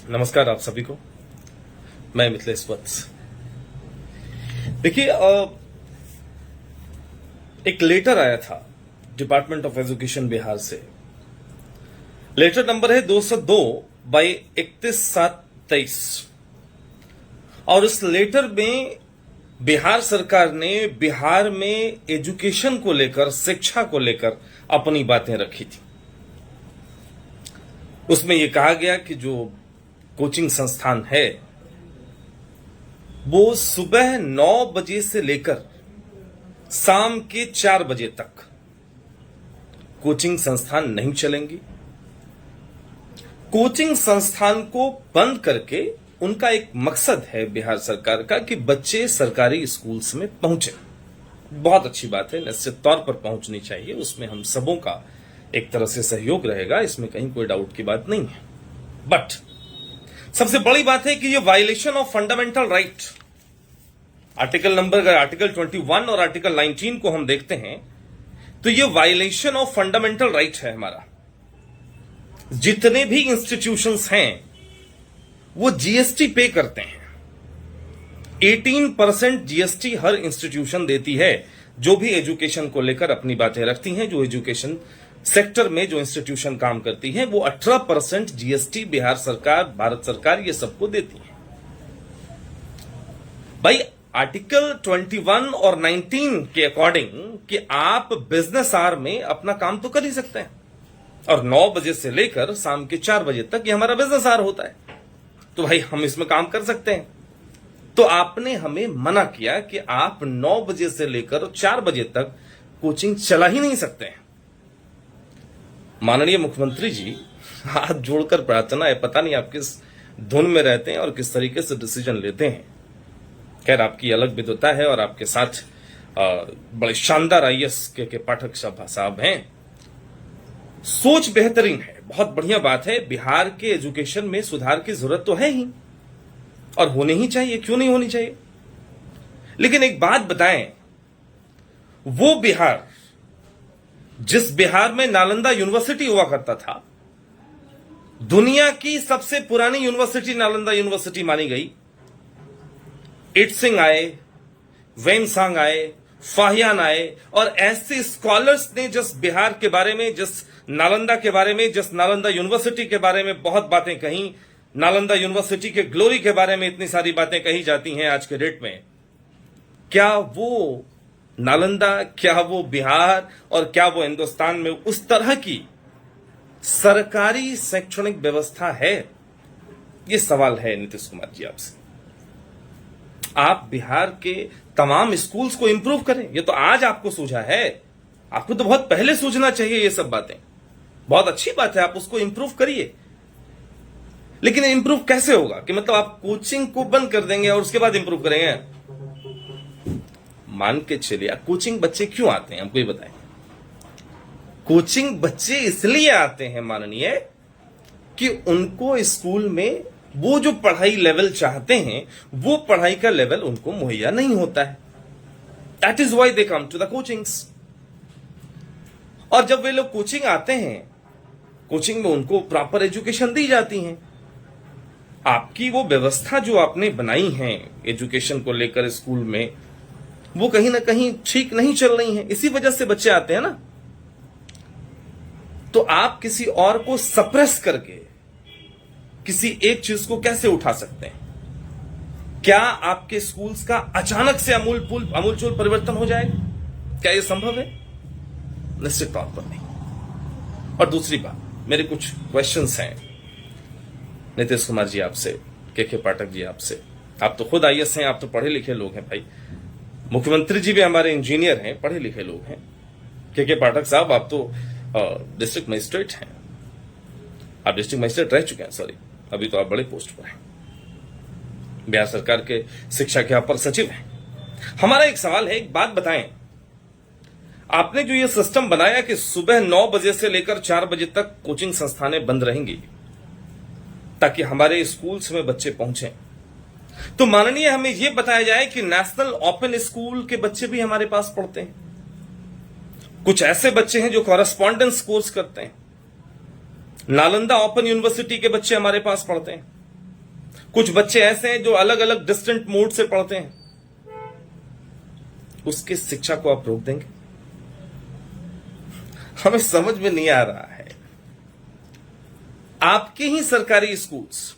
नमस्कार आप सभी को। मैं मिथिलेश वत्स। देखिए, एक लेटर आया था डिपार्टमेंट ऑफ एजुकेशन बिहार से। लेटर नंबर है 202/31/23 और इस लेटर में बिहार सरकार ने बिहार में एजुकेशन को लेकर, शिक्षा को लेकर अपनी बातें रखी थी। उसमें यह कहा गया कि जो कोचिंग संस्थान है वो सुबह 9 बजे से लेकर शाम के 4 बजे तक कोचिंग संस्थान नहीं चलेंगी। कोचिंग संस्थान को बंद करके उनका एक मकसद है बिहार सरकार का कि बच्चे सरकारी स्कूल्स में पहुंचे। बहुत अच्छी बात है, निश्चित तौर पर पहुंचनी चाहिए, उसमें हम सबों का एक तरह से सहयोग रहेगा, इसमें कहीं कोई डाउट की बात नहीं है। बट सबसे बड़ी बात है कि ये violation of fundamental right, article 21 और आर्टिकल 19 को हम देखते हैं तो ये वायलेशन ऑफ फंडामेंटल राइट है हमारा। जितने भी इंस्टीट्यूशंस हैं वो जीएसटी पे करते हैं। 18% जीएसटी हर इंस्टीट्यूशन देती है जो भी एजुकेशन को लेकर अपनी बातें रखती हैं। जो एजुकेशन सेक्टर में जो इंस्टीट्यूशन काम करती हैं वो 18% जीएसटी बिहार सरकार, भारत सरकार ये सबको देती है। भाई, आर्टिकल 21 और 19 के अकॉर्डिंग कि आप बिजनेस आवर में अपना काम तो कर ही सकते हैं और 9 बजे से लेकर शाम के 4 बजे तक ये हमारा बिजनेस आवर होता है, तो भाई हम इसमें काम कर सकते हैं। तो आपने हमें मना किया कि आप 9 बजे से लेकर 4 बजे तक कोचिंग चला ही नहीं सकते हैं। माननीय मुख्यमंत्री जी, हाथ जोड़कर प्रार्थना है, पता नहीं आप किस धुन में रहते हैं और किस तरीके से डिसीजन लेते हैं। खैर, आपकी अलग विद्वता है और आपके साथ बड़े शानदार आईएएस के पाठक साहब हैं। सोच बेहतरीन है, बहुत बढ़िया बात है। बिहार के एजुकेशन में सुधार की जरूरत तो है ही और होनी ही चाहिए, क्यों नहीं होनी चाहिए। लेकिन एक बात बताएं, वो बिहार जिस बिहार में नालंदा यूनिवर्सिटी हुआ करता था, दुनिया की सबसे पुरानी यूनिवर्सिटी नालंदा यूनिवर्सिटी मानी गई। इटसिंग आए, वेनसांग आए, फाहियान आए और ऐसे स्कॉलर्स ने जिस बिहार के बारे में, जिस नालंदा के बारे में, जिस नालंदा यूनिवर्सिटी के बारे में बहुत बातें कही, नालंदा यूनिवर्सिटी के ग्लोरी के बारे में इतनी सारी बातें कही जाती हैं आज के डेट में। क्या वो नालंदा, क्या वो बिहार और क्या वो हिंदुस्तान में उस तरह की सरकारी शैक्षणिक व्यवस्था है? ये सवाल है नीतीश कुमार जी आपसे। आप बिहार के तमाम स्कूल्स को इंप्रूव करें, ये तो आज आपको सूझा है। आपको तो बहुत पहले सूझना चाहिए ये सब बातें। बहुत अच्छी बात है, आप उसको इंप्रूव करिए, लेकिन इंप्रूव कैसे होगा? कि मतलब आप कोचिंग को बंद कर देंगे और उसके बाद इंप्रूव करेंगे? मान के चलिए, कोचिंग बच्चे क्यों आते हैं हमको ये बताएं। कोचिंग बच्चे इसलिए आते हैं माननीय कि उनको स्कूल में वो जो पढ़ाई लेवल चाहते हैं वो पढ़ाई का लेवल उनको मुहैया नहीं होता है। That is why they come to the coachings. और जब वे लोग कोचिंग आते हैं, कोचिंग में उनको प्रॉपर एजुकेशन दी जाती है। आपकी वो व्यवस्था जो आपने बनाई है एजुकेशन को लेकर स्कूल में, वो कहीं ना कहीं ठीक नहीं चल रही है। इसी वजह से बच्चे आते हैं ना। तो आप किसी और को सप्रेस करके किसी एक चीज को कैसे उठा सकते हैं? क्या आपके स्कूल्स का अचानक से अमूलचूल परिवर्तन हो जाएगा? क्या यह संभव है? निश्चित तौर पर नहीं। और दूसरी बात, मेरे कुछ क्वेश्चंस हैं नीतीश कुमार जी आपसे, के पाठक जी आपसे। आप तो खुद आईएएस हैं, आप तो पढ़े लिखे लोग हैं भाई। मुख्यमंत्री जी भी हमारे इंजीनियर हैं, पढ़े लिखे लोग हैं। के पाठक साहब, आप तो डिस्ट्रिक्ट मजिस्ट्रेट हैं, आप डिस्ट्रिक्ट मजिस्ट्रेट रह चुके हैं, सॉरी, अभी तो आप बड़े पोस्ट पर हैं, बिहार सरकार के शिक्षा के अपर सचिव हैं। हमारा एक सवाल है, एक बात बताएं, आपने जो ये सिस्टम बनाया कि सुबह 9 बजे से लेकर 4 बजे तक कोचिंग संस्थानें बंद रहेंगी ताकि हमारे स्कूल्स में बच्चे पहुंचे, तो माननीय हमें यह बताया जाए कि नेशनल ओपन स्कूल के बच्चे भी हमारे पास पढ़ते हैं। कुछ ऐसे बच्चे हैं जो कॉरेस्पॉन्डेंस कोर्स करते हैं, नालंदा ओपन यूनिवर्सिटी के बच्चे हमारे पास पढ़ते हैं। कुछ बच्चे ऐसे हैं जो अलग अलग डिस्टेंट मोड से पढ़ते हैं। उसकी शिक्षा को आप रोक देंगे? हमें समझ में नहीं आ रहा है। आपके ही सरकारी स्कूल्स,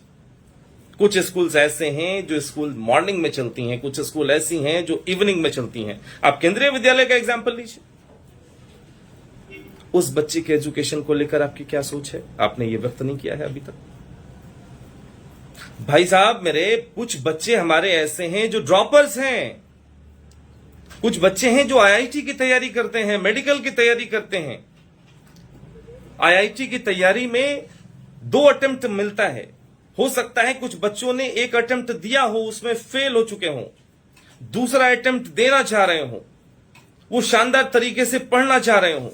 कुछ स्कूल्स ऐसे हैं जो स्कूल मॉर्निंग में चलती हैं, कुछ स्कूल ऐसी हैं जो इवनिंग में चलती हैं। आप केंद्रीय विद्यालय का एग्जांपल लीजिए। उस बच्चे के एजुकेशन को लेकर आपकी क्या सोच है? आपने ये व्यक्त नहीं किया है अभी तक। भाई साहब मेरे, कुछ बच्चे हमारे ऐसे हैं जो ड्रॉपर्स हैं। कुछ बच्चे हैं जो आईआईटी की तैयारी करते हैं, मेडिकल की तैयारी करते हैं। आईआईटी की तैयारी में 2 अटेम्प्ट मिलता है। हो सकता है कुछ बच्चों ने 1 अटेम्प्ट दिया हो, उसमें फेल हो चुके हों, दूसरा अटेम्प्ट देना चाह रहे हो, वो शानदार तरीके से पढ़ना चाह रहे हो,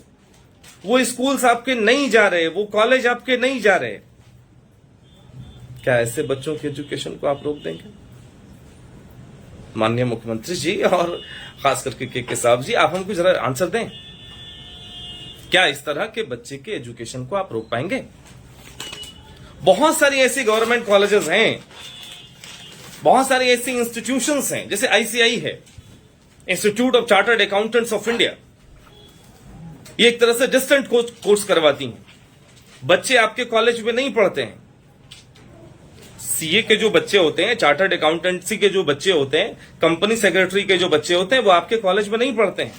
वो स्कूल्स आपके नहीं जा रहे, वो कॉलेज आपके नहीं जा रहे। क्या ऐसे बच्चों के एजुकेशन को आप रोक देंगे? माननीय मुख्यमंत्री जी और खास करके के साहब जी, आप हमको जरा आंसर दें। क्या इस तरह के बच्चे के एजुकेशन को आप रोक पाएंगे? बहुत सारी ऐसी गवर्नमेंट कॉलेजेस हैं, बहुत सारी ऐसी इंस्टीट्यूशंस हैं, जैसे आईसीआई है, institute of chartered accountants of India. ये एक तरह से डिस्टेंट कोर्स करवाती हैं। बच्चे आपके कॉलेज में नहीं पढ़ते हैं। सीए के जो बच्चे होते हैं, चार्टर्ड अकाउंटेंसी के जो बच्चे होते हैं, कंपनी सेक्रेटरी के जो बच्चे होते हैं, वो आपके कॉलेज में नहीं पढ़ते हैं।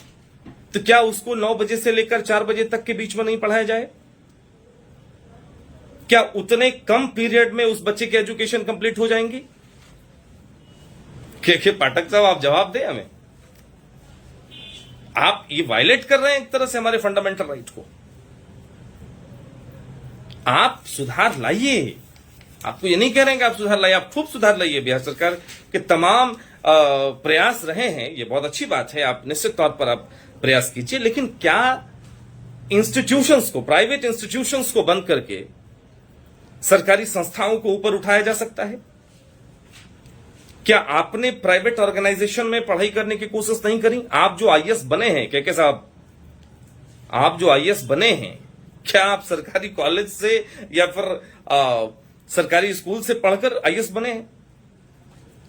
तो क्या उसको 9 बजे से लेकर 4 बजे तक के बीच में नहीं पढ़ाया जाए? क्या उतने कम पीरियड में उस बच्चे की एजुकेशन कंप्लीट हो जाएंगी? के पाठक साहब, आप जवाब दें हमें। आप ये वायलेट कर रहे हैं एक तरह से हमारे फंडामेंटल राइट को। आप सुधार लाइए। आपको ये नहीं कह रहे हैं कि आप सुधार लाइए, आप खूब सुधार लाइए। बिहार सरकार के तमाम प्रयास रहे हैं, ये बहुत अच्छी बात है। आप निश्चित तौर पर आप प्रयास कीजिए, लेकिन क्या इंस्टीट्यूशंस को, प्राइवेट इंस्टीट्यूशंस को बंद करके सरकारी संस्थाओं को ऊपर उठाया जा सकता है? क्या आपने प्राइवेट ऑर्गेनाइजेशन में पढ़ाई करने की कोशिश नहीं करी? आप जो आईएएस बने हैं, के साहब, आप जो आईएएस बने हैं, क्या आप सरकारी कॉलेज से या फिर सरकारी स्कूल से पढ़कर आईएएस बने हैं?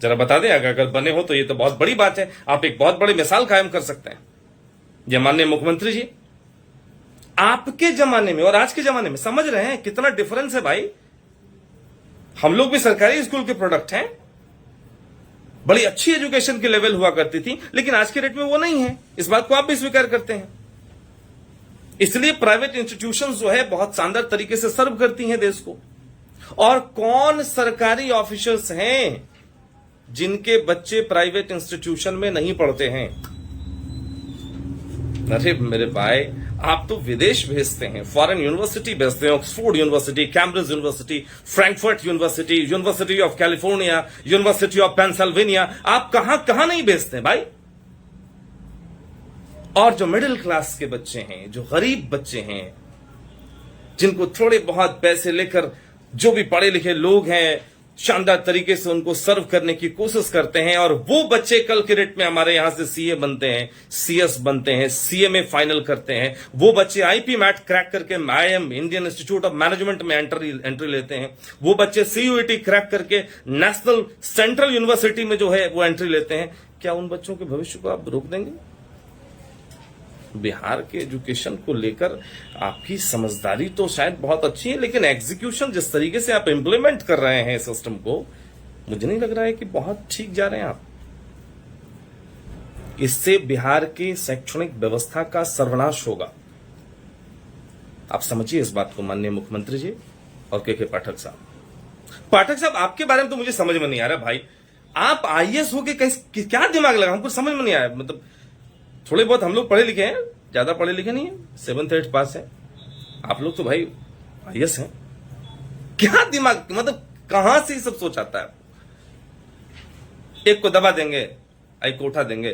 जरा बता दें। अगर बने हो तो ये तो बहुत बड़ी बात है। आप एक बहुत बड़ी मिसाल कायम कर सकते हैं। ये माननीय मुख्यमंत्री जी, आपके जमाने में और आज के जमाने में समझ रहे हैं कितना डिफरेंस है भाई। हम लोग भी सरकारी स्कूल के प्रोडक्ट हैं। बड़ी अच्छी एजुकेशन की लेवल हुआ करती थी, लेकिन आज के डेट में वो नहीं है। इस बात को आप भी स्वीकार करते हैं। इसलिए प्राइवेट इंस्टीट्यूशंस जो है बहुत शानदार तरीके से सर्व करती हैं देश को। और कौन सरकारी ऑफिसर्स हैं जिनके बच्चे प्राइवेट इंस्टीट्यूशन में नहीं पढ़ते हैं? अरे मेरे भाई, आप तो विदेश भेजते हैं, फॉरेन यूनिवर्सिटी भेजते हैं, Oxford university, Cambridge university, Frankfurt university, university of California, university of Pennsylvania. आप कहां कहां नहीं भेजते हैं भाई। और जो मिडिल क्लास के बच्चे हैं, जो गरीब बच्चे हैं, जिनको थोड़े बहुत पैसे लेकर जो भी पढ़े लिखे लोग हैं शानदार तरीके से उनको सर्व करने की कोशिश करते हैं, और वो बच्चे कल के डेट में हमारे यहां से सीए बनते हैं, सीएस बनते हैं, सीए में फाइनल करते हैं। वो बच्चे आईपी मैट क्रैक करके IIM, Indian Institute of Management में एंट्री लेते हैं। वो बच्चे सीयूईटी क्रैक करके नेशनल सेंट्रल यूनिवर्सिटी में जो है वो एंट्री लेते हैं। क्या उन बच्चों के भविष्य को आप रोक देंगे? बिहार के एजुकेशन को लेकर आपकी समझदारी तो शायद बहुत अच्छी है, लेकिन एग्जीक्यूशन जिस तरीके से आप इंप्लीमेंट कर रहे हैं सिस्टम को, मुझे नहीं लग रहा है कि बहुत ठीक जा रहे हैं आप। इससे बिहार की शैक्षणिक व्यवस्था का सर्वनाश होगा। आप समझिए इस बात को माननीय मुख्यमंत्री जी और के पाठक साहब। पाठक साहब, आपके बारे में तो मुझे समझ में नहीं आ रहा भाई। आप आईएएस होके क्या दिमाग लगा, हमको समझ में नहीं आया। मतलब थोड़े बहुत हम लोग पढ़े लिखे हैं, ज्यादा पढ़े लिखे नहीं है, 7th 8th पास है। आप लोग तो भाई आईएएस हैं। क्या दिमाग, मतलब कहां से ये सब सोच आता है? एक को दबा देंगे, एक को उठा देंगे,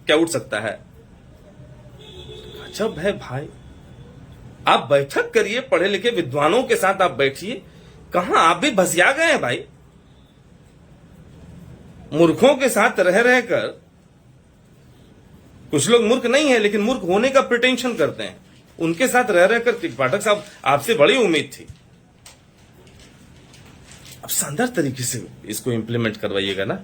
क्या उठ सकता है? गजब है भाई। आप बैठक करिए, पढ़े लिखे विद्वानों के साथ आप बैठिए। कहां आप भी भसिया गए हैं भाई। मूर्खों के साथ रह रहकर, कुछ लोग मूर्ख नहीं है लेकिन मूर्ख होने का प्रिटेंशन करते हैं, उनके साथ रह रहकर। पाठक साहब, आपसे बड़ी उम्मीद थी, अब शानदार तरीके से इसको इंप्लीमेंट करवाइएगा ना।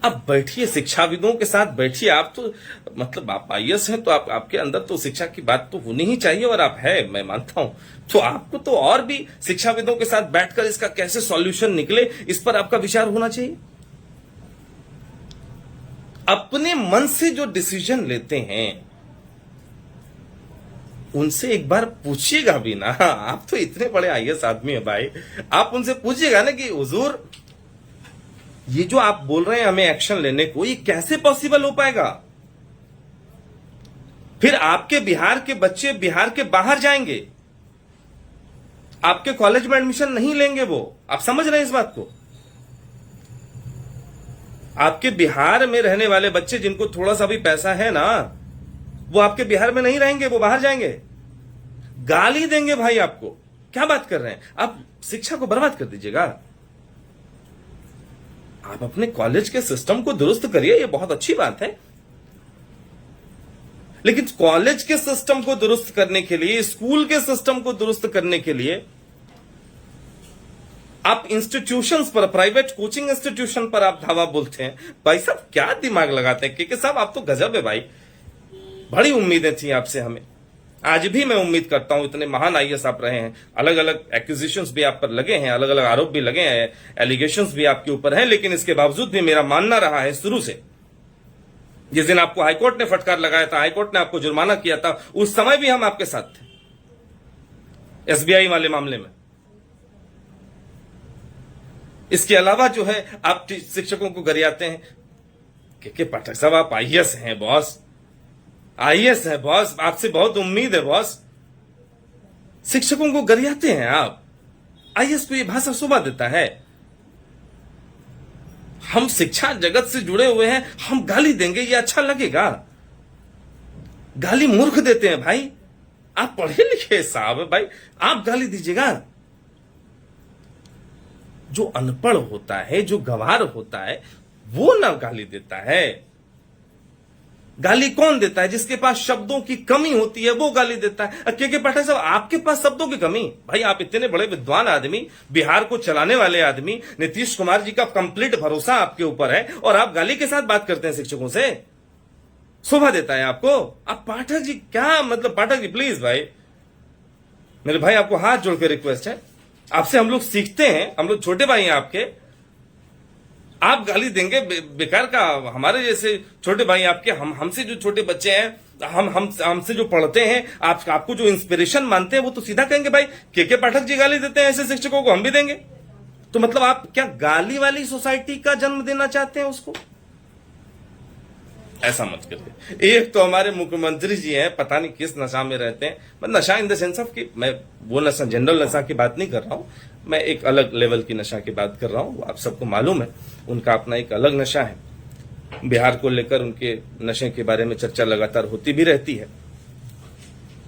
अब बैठिए, शिक्षाविदों के साथ बैठिए। आप तो मतलब आप आईएएस हैं तो आपके अंदर तो शिक्षा की बात तो होनी ही चाहिए, और आप है, मैं मानता हूं। तो आपको तो और भी शिक्षाविदों के साथ बैठकर इसका कैसे सॉल्यूशन निकले, इस पर आपका विचार होना चाहिए। अपने मन से जो डिसीजन लेते हैं उनसे एक बार पूछिएगा भी ना। आप तो इतने बड़े आईएएस आदमी हैं भाई, आप उनसे पूछिएगा ना कि हुजूर ये जो आप बोल रहे हैं हमें एक्शन लेने को, ये कैसे पॉसिबल हो पाएगा। फिर आपके बिहार के बच्चे बिहार के बाहर जाएंगे, आपके कॉलेज में एडमिशन नहीं लेंगे वो। आप समझ रहे हैं इस बात को। आपके बिहार में रहने वाले बच्चे जिनको थोड़ा सा भी पैसा है ना, वो आपके बिहार में नहीं रहेंगे, वो बाहर जाएंगे, गाली देंगे भाई आपको। क्या बात कर रहे हैं आप, शिक्षा को बर्बाद कर दीजिएगा। आप अपने कॉलेज के सिस्टम को दुरुस्त करिए, ये बहुत अच्छी बात है, लेकिन कॉलेज के सिस्टम को दुरुस्त करने के लिए, स्कूल के सिस्टम को दुरुस्त करने के लिए आप इंस्टीट्यूशंस पर, प्राइवेट कोचिंग इंस्टीट्यूशन पर आप धावा बोलते हैं। भाई साहब क्या दिमाग लगाते हैं, क्योंकि साहब आप तो गजब है भाई। बड़ी उम्मीदें थी आपसे हमें, आज भी मैं उम्मीद करता हूं, इतने महान आईएएस आप रहे हैं, अलग अलग एक्यूजिशंस भी आप पर लगे हैं, अलग अलग आरोप भी लगे हैं, एलिगेशंस भी आपके ऊपर हैं, लेकिन इसके बावजूद भी मेरा मानना रहा है शुरू से, जिस दिन आपको हाईकोर्ट ने फटकार लगाया था, हाईकोर्ट ने आपको जुर्माना किया था, उस समय भी हम आपके साथ थे, एसबीआई वाले मामले में। इसके अलावा जो है आप शिक्षकों को गरियाते हैं कि पाठक साहब आप आईएएस हैं बॉस, आईएएस है बॉस, आपसे बहुत उम्मीद है बॉस। शिक्षकों को गरियाते हैं आप। आईएएस को यह भाषा शोभा देता है। हम शिक्षा जगत से जुड़े हुए हैं, हम गाली देंगे ये अच्छा लगेगा। गाली मूर्ख देते हैं भाई, आप पढ़े लिखे साहब भाई, आप गाली दीजिएगा। जो अनपढ़ होता है, जो गंवार होता है, वो ना गाली देता है। गाली कौन देता है? जिसके पास शब्दों की कमी होती है वो गाली देता है। के पाठक साहब आपके पास शब्दों की कमी? भाई आप इतने बड़े विद्वान आदमी, बिहार को चलाने वाले आदमी, नीतीश कुमार जी का कंप्लीट भरोसा आपके ऊपर है, और आप गाली के साथ बात करते हैं शिक्षकों से। शोभा देता है आपको? आप पाठक जी क्या मतलब, पाठक जी प्लीज भाई, मेरे भाई आपको हाथ जोड़ के रिक्वेस्ट है, आपसे हम लोग सीखते हैं, हम लोग छोटे भाई हैं आपके। आप गाली देंगे बेकार का, हमारे जैसे छोटे भाई आपके, हमसे जो छोटे बच्चे हैं, हमसे जो पढ़ते हैं, आपको जो इंस्पिरेशन मानते हैं, वो तो सीधा कहेंगे भाई के पाठक जी गाली देते हैं, ऐसे शिक्षकों को हम भी देंगे। तो मतलब आप क्या गाली वाली सोसाइटी का जन्म देना चाहते हैं उसको? ऐसा मत करिए। एक तो हमारे मुख्यमंत्री जी हैं, पता नहीं किस नशा में रहते हैं। मैं नशा इन द सेंस ऑफ कि मैं वो नशा, जनरल नशा की बात नहीं कर रहा हूं, मैं एक अलग लेवल की नशा की बात कर रहा हूं। आप सबको मालूम है उनका अपना एक अलग नशा है। बिहार को लेकर उनके नशे के बारे में चर्चा लगातार होती भी रहती है।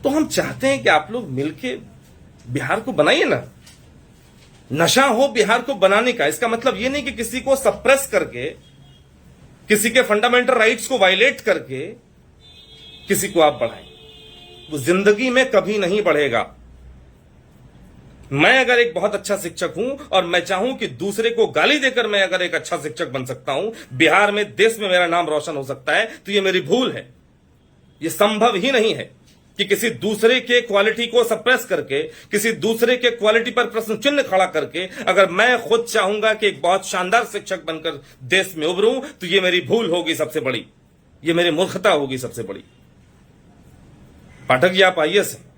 तो हम चाहते हैं कि आप लोग मिलके बिहार को बनाइए ना। नशा हो बिहार को बनाने का, इसका मतलब ये नहीं कि किसी को सप्रेस करके, किसी के फंडामेंटल राइट्स को वायलेट करके किसी को आप बढ़ाएं। वो जिंदगी में कभी नहीं बढ़ेगा। मैं अगर एक बहुत अच्छा शिक्षक हूं और मैं चाहूं कि दूसरे को गाली देकर मैं अगर एक अच्छा शिक्षक बन सकता हूं, बिहार में, देश में मेरा नाम रोशन हो सकता है, तो ये मेरी भूल है। ये संभव ही नहीं है कि किसी दूसरे के क्वालिटी को सप्रेस करके, किसी दूसरे के क्वालिटी पर प्रश्न चिन्ह खड़ा करके अगर मैं खुद चाहूंगा कि एक बहुत शानदार शिक्षक बनकर देश में उभरूं, तो ये मेरी भूल होगी सबसे बड़ी, ये मेरी मूर्खता होगी सबसे बड़ी। पाठक जी आप आईएएस हैं,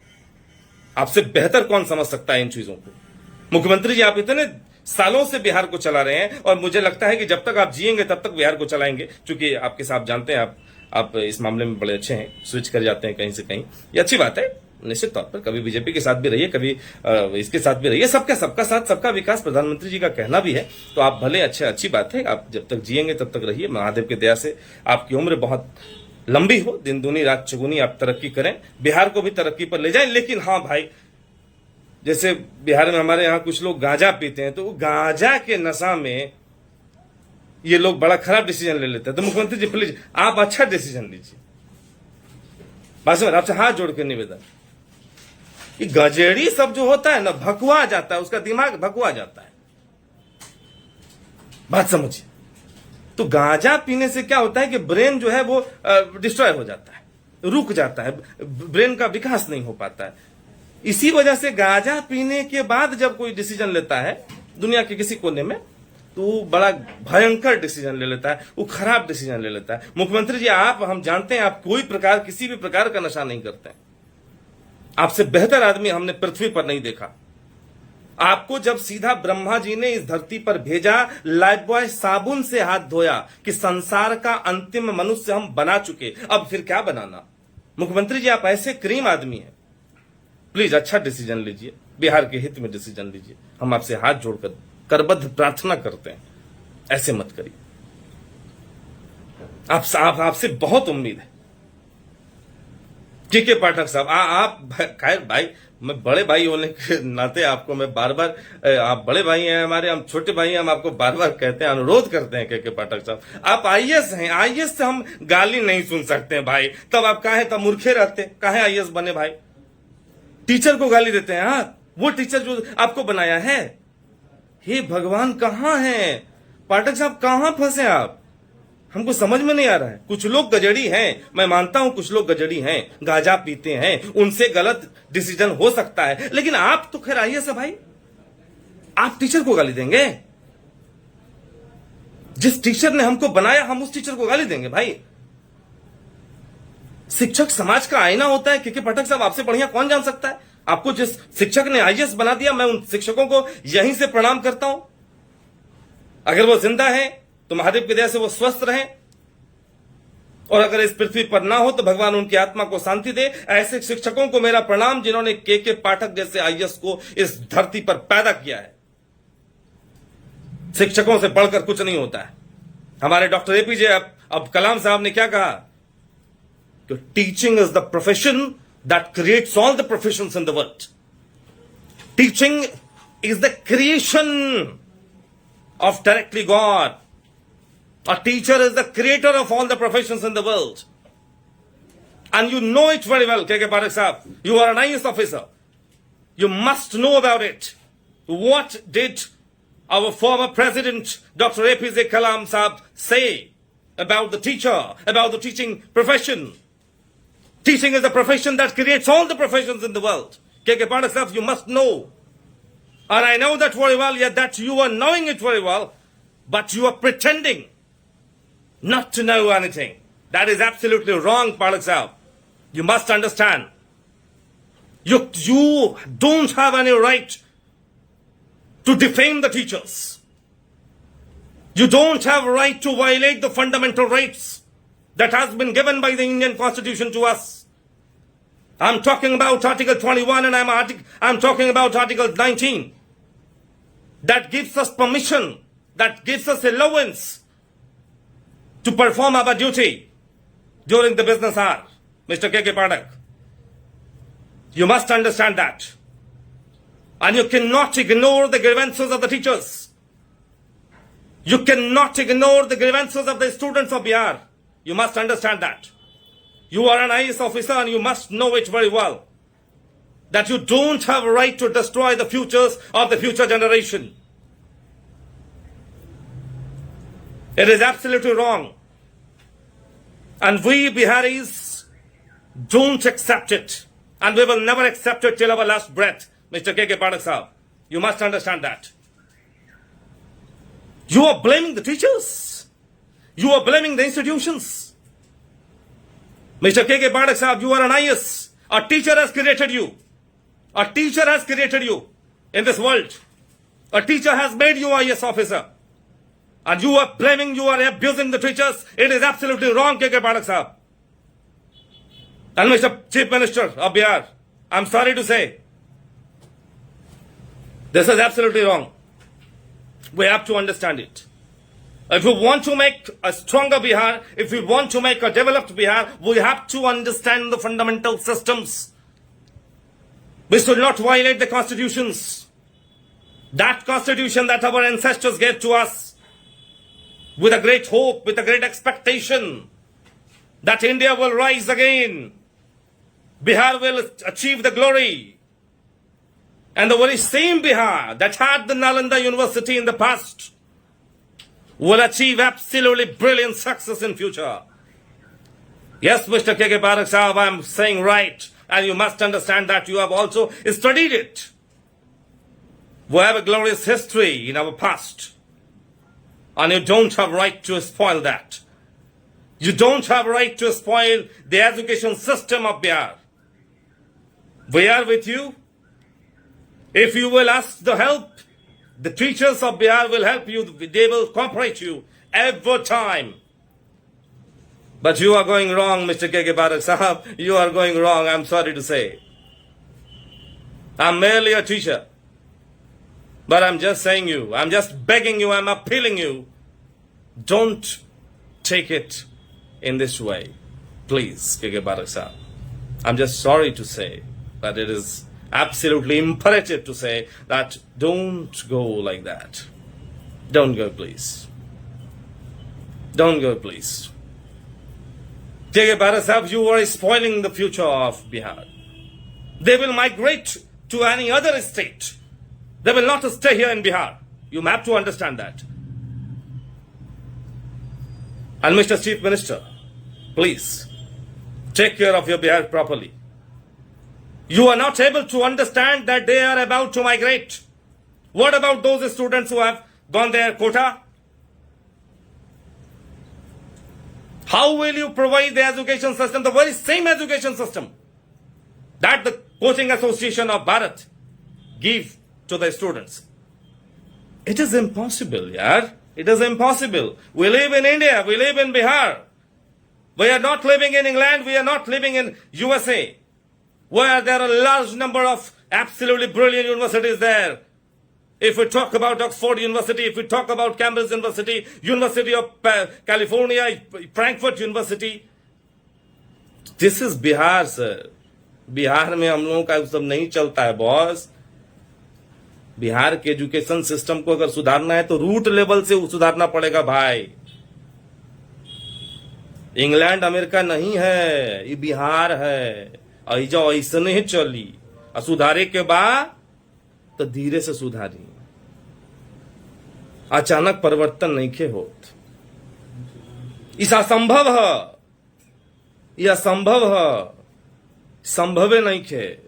आपसे बेहतर कौन समझ सकता है इन चीजों को। मुख्यमंत्री जी आप इतने सालों से बिहार को चला रहे हैं, और मुझे लगता है कि जब तक आप जिएंगे तब तक बिहार को चलाएंगे, क्योंकि आपके साथ जानते हैं आप इस मामले में बड़े अच्छे हैं, स्विच कर जाते हैं कहीं से कहीं, ये अच्छी बात है। निश्चित तौर पर कभी बीजेपी के साथ भी रहिए, कभी इसके साथ भी रहिए, सबका साथ सबका विकास प्रधानमंत्री जी का कहना भी है। तो आप भले अच्छी बात है, आप जब तक जिएंगे तब तक रहिए। महादेव की दया से आपकी उम्र बहुत लंबी हो, दिन दूनी रात चौगुनी आप तरक्की करें, बिहार को भी तरक्की पर ले जाएं। लेकिन हाँ भाई, जैसे बिहार में हमारे यहाँ कुछ लोग गांजा पीते हैं, तो गांजा के नशा में ये लोग बड़ा खराब डिसीजन ले लेते हैं। तो मुख्यमंत्री जी प्लीज आप अच्छा डिसीजन लीजिए। बस आपसे हाथ जोड़ के निवेदन, ये गजेड़ी सब जो होता है ना, भकुआ जाता है, उसका दिमाग भकुआ जाता है। बात समझिए। तो गांजा पीने से क्या होता है कि ब्रेन जो है वो डिस्ट्रॉय हो जाता है, रुक जाता है, ब्रेन का विकास नहीं हो पाता है। इसी वजह से गांजा पीने के बाद जब कोई डिसीजन लेता है दुनिया के किसी कोने में, तो वो बड़ा भयंकर डिसीजन ले लेता है, वो खराब डिसीजन ले लेता है। मुख्यमंत्री जी, आप, हम जानते हैं आप कोई प्रकार, किसी भी प्रकार का नशा नहीं करते हैं। आपसे बेहतर आदमी हमने पृथ्वी पर नहीं देखा। आपको जब सीधा ब्रह्मा जी ने इस धरती पर भेजा, लाइफबॉय साबुन से हाथ धोया कि संसार का अंतिम मनुष्य हम बना चुके, अब फिर क्या बनाना। मुख्यमंत्री जी, आप ऐसे क्रीम आदमी हैं, प्लीज अच्छा डिसीजन लीजिए, बिहार के हित में डिसीजन लीजिए। हम आपसे हाथ जोड़कर करबद्ध प्रार्थना करते हैं, ऐसे मत करिए। आपसे बहुत उम्मीद है। के पाठक साहब, आप खैर भाई, मैं बड़े भाई होने के नाते आपको मैं बार बार, आप बड़े भाई हैं हमारे, हम छोटे भाई हैं, हम आपको बार बार कहते हैं, अनुरोध करते हैं के पाठक साहब, आप आईएएस हैं, आईएएस से हम गाली नहीं सुन सकते हैं भाई। तब आप काहे तब मूर्खे रहते, काहे आईएएस बने भाई। टीचर को गाली देते हैं, हाँ, वो टीचर जो आपको बनाया है। हे भगवान, कहां है पाठक साहब, कहां फंसे आप, हमको समझ में नहीं आ रहा है। कुछ लोग गजड़ी हैं, मैं मानता हूं कुछ लोग गजड़ी हैं, गांजा पीते हैं, उनसे गलत डिसीजन हो सकता है, लेकिन आप तो खैर आइए से भाई, आप टीचर को गाली देंगे? जिस टीचर ने हमको बनाया, हम उस टीचर को गाली देंगे भाई? शिक्षक समाज का आईना होता है। के पाठक साहब, आपसे बढ़िया कौन जान सकता है। आपको जिस शिक्षक ने आईएएस बना दिया, मैं उन शिक्षकों को यहीं से प्रणाम करता हूं। अगर वो जिंदा है तो महादेव की दया से वो स्वस्थ रहें, और अगर इस पृथ्वी पर ना हो तो भगवान उनकी आत्मा को शांति दे। ऐसे शिक्षकों को मेरा प्रणाम, जिन्होंने के पाठक जैसे आईएएस को इस धरती पर पैदा किया है। शिक्षकों से बढ़कर कुछ नहीं होता है। हमारे डॉक्टर एपीजे अब कलाम साहब ने क्या कहा कि teaching is the profession that creates all the professions in the world. Teaching is the creation of directly God. A teacher is the creator of all the professions in the world. And you know it very well, K. Parakh Sahab. You are an IAS officer. You must know about it. What did our former president, Dr. APJ Kalam Sahab, say about the teacher, about the teaching profession? Teaching is a profession that creates all the professions in the world. K. Parakh Sahab, you must know. And I know that very well, yet that you are knowing it very well, but you are pretending not to know anything. That is absolutely wrong, Parakh Sahab. You must understand. You don't have any right to defame the teachers. You don't have a right to violate the fundamental rights that has been given by the Indian Constitution to us. I'm talking about Article 21 and I'm talking about Article 19. That gives us permission, that gives us allowance to perform our duty during the business hour. Mr. K. Padak, you must understand that. And you cannot ignore the grievances of the teachers. You cannot ignore the grievances of the students of Bihar. You must understand that. You are an IAS officer and you must know it very well. That you don't have a right to destroy the futures of the future generation. It is absolutely wrong. And we Biharis don't accept it. And we will never accept it till our last breath. Mr. K. Padak Sahab, you must understand that. You are blaming the teachers. You are blaming the institutions. Mr. K. Padak Sahab, you are an IAS. A teacher has created you. A teacher has created you in this world. A teacher has made you IAS officer. And you are blaming, you are abusing the teachers. It is absolutely wrong, K. Padak Sahab. And Mr. Chief Minister of Bihar, I'm sorry to say, this is absolutely wrong. We have to understand it. If we want to make a stronger Bihar, if we want to make a developed Bihar, we have to understand the fundamental systems. We should not violate the constitutions. That constitution that our ancestors gave to us with a great hope, with a great expectation that India will rise again. Bihar will achieve the glory. And the very same Bihar that had the Nalanda University in the past, will achieve absolutely brilliant success in future. Yes, Mr. K.K. Parakh Sahab, I am saying right, and you must understand that you have also studied it. We have a glorious history in our past, and you don't have right to spoil that. You don't have right to spoil the education system of Bihar. We are with you. If you will ask the help, the teachers of Bihar will help you. They will cooperate you every time. But you are going wrong, Mr. K.K. Parakh Sahab. You are going wrong, I'm sorry to say. I'm merely a teacher. But I'm just saying you, I'm just begging you, I'm appealing you. Don't take it in this way. Please, K.K. Parakh Sahab. I'm just sorry to say that it is absolutely imperative to say that don't go like that. Don't go, please. Don't go, please. K.K. Parakh Sahab, you are spoiling the future of Bihar. They will migrate to any other state. They will not stay here in Bihar. You have to understand that. And Mr. Chief Minister, please, take care of your Bihar properly. You are not able to understand that they are about to migrate. What about those students who have gone their quota? How will you provide the education system, the very same education system that the Coaching Association of Bharat give to the students? It is impossible, yaar. It is impossible. We live in India. We live in Bihar. We are not living in England. We are not living in USA, where there are a large number of absolutely brilliant universities there. If we talk about Oxford University, if we talk about Cambridge University, University of California, Frankfurt University. This is Bihar, sir. Bihar में हम लोगों का सब नहीं चलता है boss. Bihar के education system को अगर सुधारना है तो रूट लेवल से सुधारना पड़ेगा भाई. इंग्लैंड अमेरिका नहीं है, ये बिहार है. ऐजा ऐसे नहीं चली. सुधारे के बाद तो धीरे से सुधारी. अचानक परिवर्तन नहीं खे होत. इस असंभव है. यह असंभव है. संभवे नहीं खे.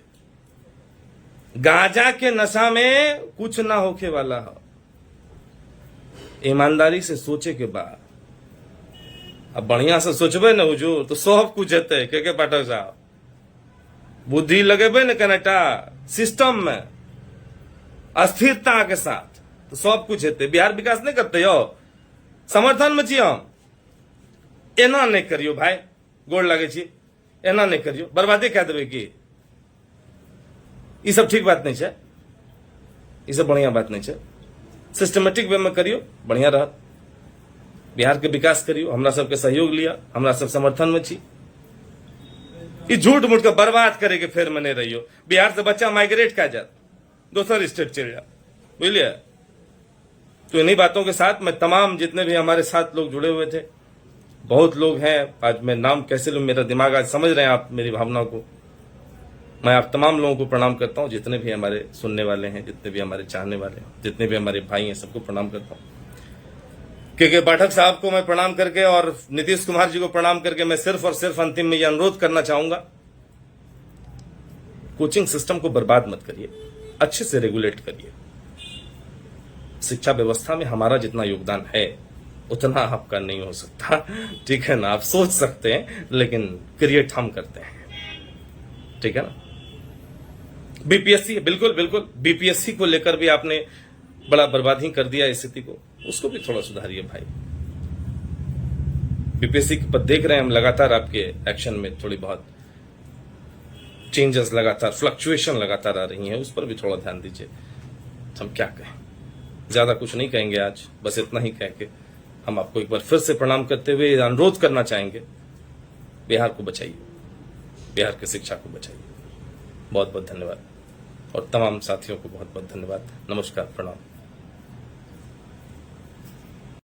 गांजा के नशा में कुछ ना होके वाला है. ईमानदारी से सोचे के बाद अब बढ़िया से सोचबे न हुजूर तो सब कुछ हेते. के पाठक साहब, बुद्धि लगेबे न कनेटा सिस्टम में अस्थिरता के साथ तो सब कुछ हेते. बिहार विकास नहीं करते यो. समर्थन में छी हम. एना नहीं करियो भाई, गोड़ लगे छी. एना नहीं करियो, बर्बादी कह देवे की. ये सब ठीक बात नहीं है. ये सब बढ़िया बात नहीं है. सिस्टमेटिक वे में करियो, बढ़िया रह. बिहार के विकास करियो. हमरा सबके सहयोग लिया, हमरा सब समर्थन में छी. ये झूठ मूठ के बर्बाद करे के फेर में नहीं रहियो. बिहार से बच्चा माइग्रेट कर जात, दूसर स्टेट चल जा. बुझलिए. तो इन्हीं बातों के साथ मैं तमाम जितने भी हमारे साथ लोग जुड़े हुए थे, बहुत लोग हैं. आज मैं नाम कैसे लूं, मेरा दिमाग आज समझ रहे हैं आप मेरी भावनाओं को. मैं आप तमाम लोगों को प्रणाम करता हूं, जितने भी हमारे सुनने वाले हैं, जितने भी हमारे चाहने वाले हैं, जितने भी हमारे भाई हैं, सबको प्रणाम करता हूं. के पाठक साहब को मैं प्रणाम करके और नीतीश कुमार जी को प्रणाम करके मैं सिर्फ और सिर्फ अंतिम में यह अनुरोध करना चाहूंगा, कोचिंग सिस्टम को बर्बाद मत करिए, अच्छे से रेगुलेट करिए. शिक्षा व्यवस्था में हमारा जितना योगदान है उतना आपका नहीं हो सकता. ठीक है ना. आप सोच सकते हैं लेकिन क्रिएट हम करते हैं. ठीक है ना. बीपीएससी, बिल्कुल बिल्कुल. बीपीएससी को लेकर भी आपने बड़ा बर्बादी कर दिया स्थिति को. उसको भी थोड़ा सुधारिए भाई. बीपीएससी पर देख रहे हैं हम लगातार आपके एक्शन में थोड़ी बहुत चेंजेस, लगातार फ्लक्चुएशन लगातार आ रही हैं. उस पर भी थोड़ा ध्यान दीजिए. हम क्या कहें, ज्यादा कुछ नहीं कहेंगे आज. बस इतना ही कह के हम आपको एक बार फिर से प्रणाम करते हुए अनुरोध करना चाहेंगे, बिहार को बचाइए, बिहार की शिक्षा को बचाइए. बहुत बहुत धन्यवाद और तमाम साथियों को बहुत बहुत धन्यवाद. नमस्कार, प्रणाम.